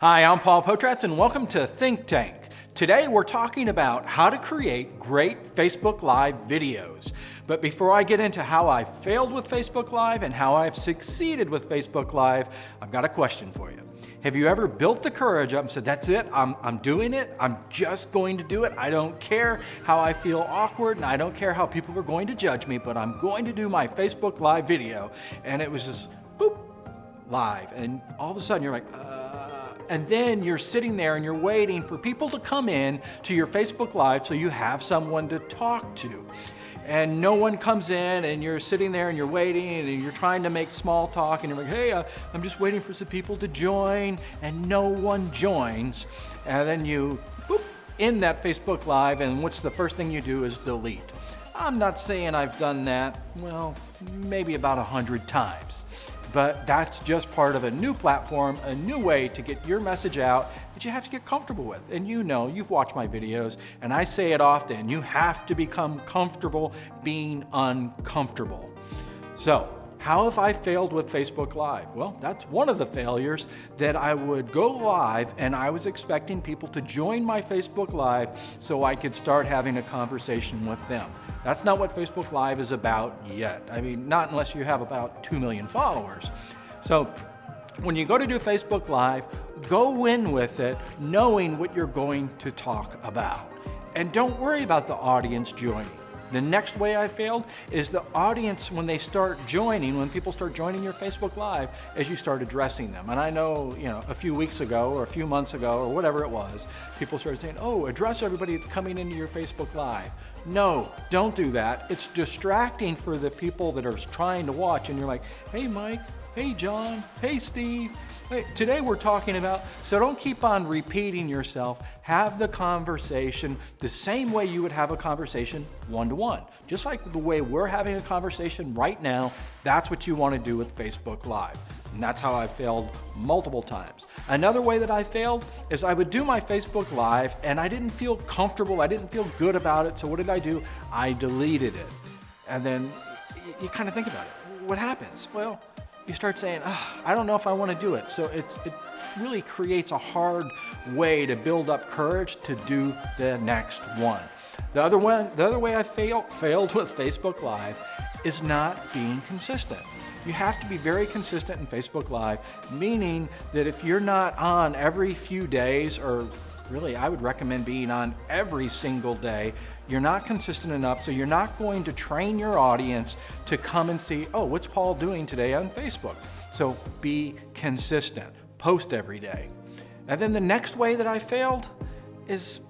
Hi, I'm Paul Potratz and welcome to Think Tank. Today we're talking about how to create great Facebook Live videos. But before I get into how I failed with Facebook Live and how I've succeeded with Facebook Live, I've got a question for you. Have you ever built the courage up and said, that's it, I'm doing it, I'm just going to do it, I don't care how I feel awkward and I don't care how people are going to judge me, but I'm going to do my Facebook Live video. And it was just, boop, live. And all of a sudden you're like, and then you're sitting there and you're waiting for people to come in to your Facebook Live so you have someone to talk to. And no one comes in and you're sitting there and you're waiting and you're trying to make small talk and you're like, hey, I'm just waiting for some people to join, and no one joins. And then you boop, end that Facebook Live, and what's the first thing you do is delete. I'm not saying I've done that, well, maybe about 100 times. But that's just part of a new platform, a new way to get your message out that you have to get comfortable with. And you know, you've watched my videos, and I say it often, you have to become comfortable being uncomfortable. So, how have I failed with Facebook Live? Well, that's one of the failures, that I would go live and I was expecting people to join my Facebook Live so I could start having a conversation with them. That's not what Facebook Live is about yet. I mean, not unless you have about 2 million followers. So when you go to do Facebook Live, go in with it knowing what you're going to talk about. And don't worry about the audience joining. The next way I failed is the audience, when they start joining, when people start joining your Facebook Live, as you start addressing them. And I know, a few weeks ago or a few months ago or whatever it was, people started saying, oh, address everybody that's coming into your Facebook Live. No, don't do that. It's distracting for the people that are trying to watch, and you're like, hey, Mike, hey, John, hey, Steve. Hey, today we're talking about, so don't keep on repeating yourself. Have the conversation the same way you would have a conversation one-to-one. Just like the way we're having a conversation right now, that's what you want to do with Facebook Live. And that's how I failed multiple times. Another way that I failed is I would do my Facebook Live and I didn't feel comfortable, I didn't feel good about it, so what did I do? I deleted it. And then you kind of think about it. What happens? Well, you start saying, I don't know if I want to do it. So it really creates a hard way to build up courage to do the next one. The other way I failed with Facebook Live is not being consistent. You have to be very consistent in Facebook Live, meaning that if you're not on every few days, or really I would recommend being on every single day, you're not consistent enough, so you're not going to train your audience to come and see, oh, what's Paul doing today on Facebook? So be consistent, post every day. And then the next way that I failed is,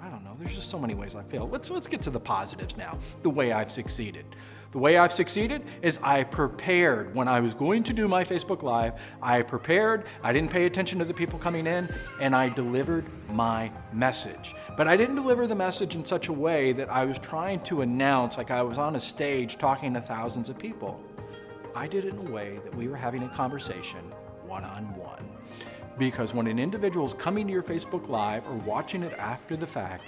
I don't know, there's just so many ways I failed. Let's get to the positives now, the way I've succeeded. The way I've succeeded is I prepared. When I was going to do my Facebook Live, I prepared, I didn't pay attention to the people coming in, and I delivered my message. But I didn't deliver the message in such a way that I was trying to announce like I was on a stage talking to thousands of people. I did it in a way that we were having a conversation one-on-one. Because when an individual is coming to your Facebook Live or watching it after the fact,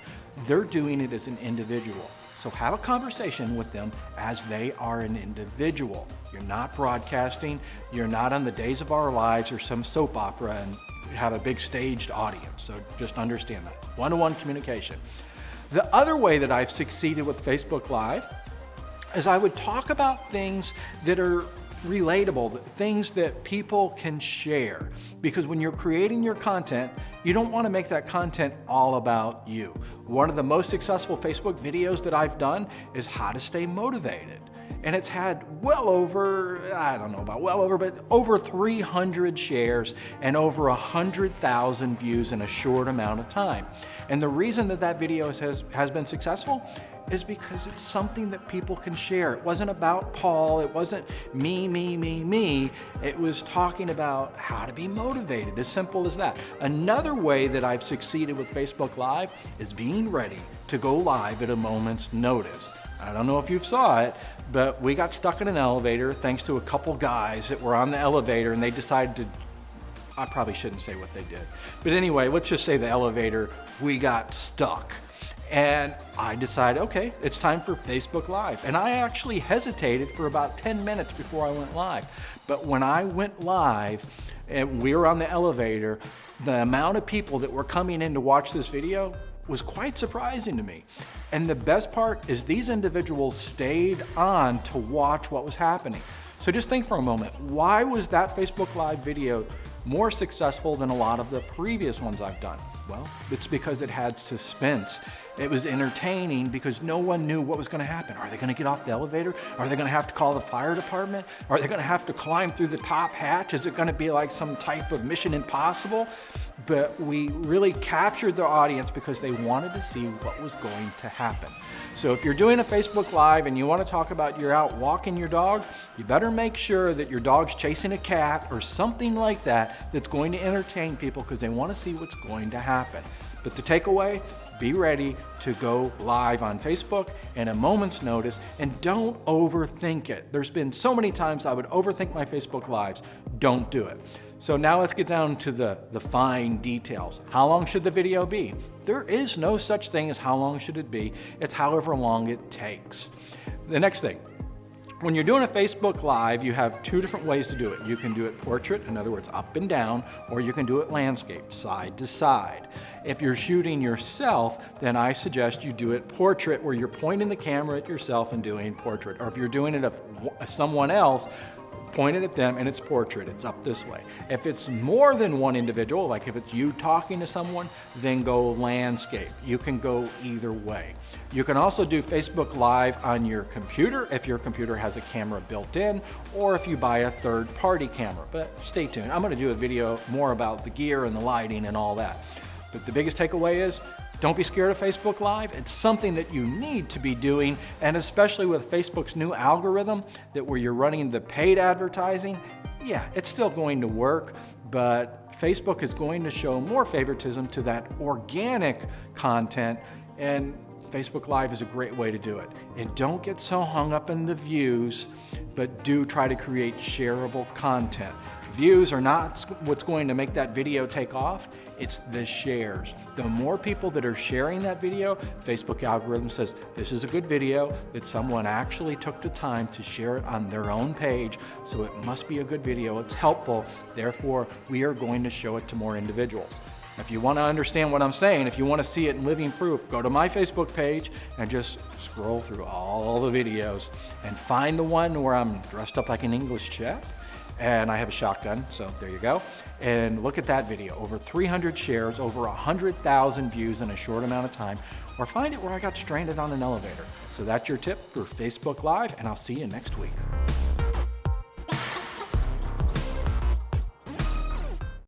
they're doing it as an individual. So have a conversation with them as they are an individual. You're not broadcasting, you're not on the Days of Our Lives or some soap opera and have a big staged audience. So just understand that. One-to-one communication. The other way that I've succeeded with Facebook Live is I would talk about things that are relatable, things that people can share. Because when you're creating your content, you don't want to make that content all about you. One of the most successful Facebook videos that I've done is how to stay motivated. And it's had well over 300 shares and over 100,000 views in a short amount of time. And the reason that that video has been successful is because it's something that people can share. It wasn't about Paul, it wasn't me. It was talking about how to be motivated, as simple as that. Another way that I've succeeded with Facebook Live is being ready to go live at a moment's notice. I don't know if you saw it, but we got stuck in an elevator thanks to a couple guys that were on the elevator, and they decided to, I probably shouldn't say what they did. But anyway, let's just say the elevator, we got stuck. And I decided, okay, it's time for Facebook Live. And I actually hesitated for about 10 minutes before I went live. But when I went live, and we were on the elevator, the amount of people that were coming in to watch this video was quite surprising to me. And the best part is these individuals stayed on to watch what was happening. So just think for a moment, why was that Facebook Live video more successful than a lot of the previous ones I've done? Well, it's because it had suspense. It was entertaining because no one knew what was going to happen. Are they going to get off the elevator? Are they going to have to call the fire department? Are they going to have to climb through the top hatch? Is it going to be like some type of Mission Impossible? But we really captured the audience because they wanted to see what was going to happen. So if you're doing a Facebook Live and you want to talk about you're out walking your dog, you better make sure that your dog's chasing a cat or something like that that's going to entertain people because they want to see what's going to happen. But the takeaway, be ready to go live on Facebook in a moment's notice, and don't overthink it. There's been so many times I would overthink my Facebook Lives. Don't do it. So now let's get down to the fine details. How long should the video be? There is no such thing as how long should it be. It's however long it takes. The next thing, when you're doing a Facebook Live, you have two different ways to do it. You can do it portrait, in other words, up and down, or you can do it landscape, side to side. If you're shooting yourself, then I suggest you do it portrait, where you're pointing the camera at yourself and doing portrait. Or if you're doing it of someone else, point it at them and it's portrait, it's up this way. If it's more than one individual, like if it's you talking to someone, then go landscape. You can go either way. You can also do Facebook Live on your computer if your computer has a camera built in, or if you buy a third-party camera. But stay tuned, I'm going to do a video more about the gear and the lighting and all that. But the biggest takeaway is, don't be scared of Facebook Live. It's something that you need to be doing, and especially with Facebook's new algorithm, that where you're running the paid advertising, yeah, it's still going to work, but Facebook is going to show more favoritism to that organic content, and Facebook Live is a great way to do it. And don't get so hung up in the views, but do try to create shareable content. Views are not what's going to make that video take off, it's the shares. The more people that are sharing that video, Facebook algorithm says this is a good video, that someone actually took the time to share it on their own page, so it must be a good video, it's helpful, therefore we are going to show it to more individuals. If you want to understand what I'm saying, if you want to see it in living proof, go to my Facebook page and just scroll through all the videos and find the one where I'm dressed up like an English chef and I have a shotgun, so there you go. And look at that video, over 300 shares, over 100,000 views in a short amount of time, or find it where I got stranded on an elevator. So that's your tip for Facebook Live, and I'll see you next week.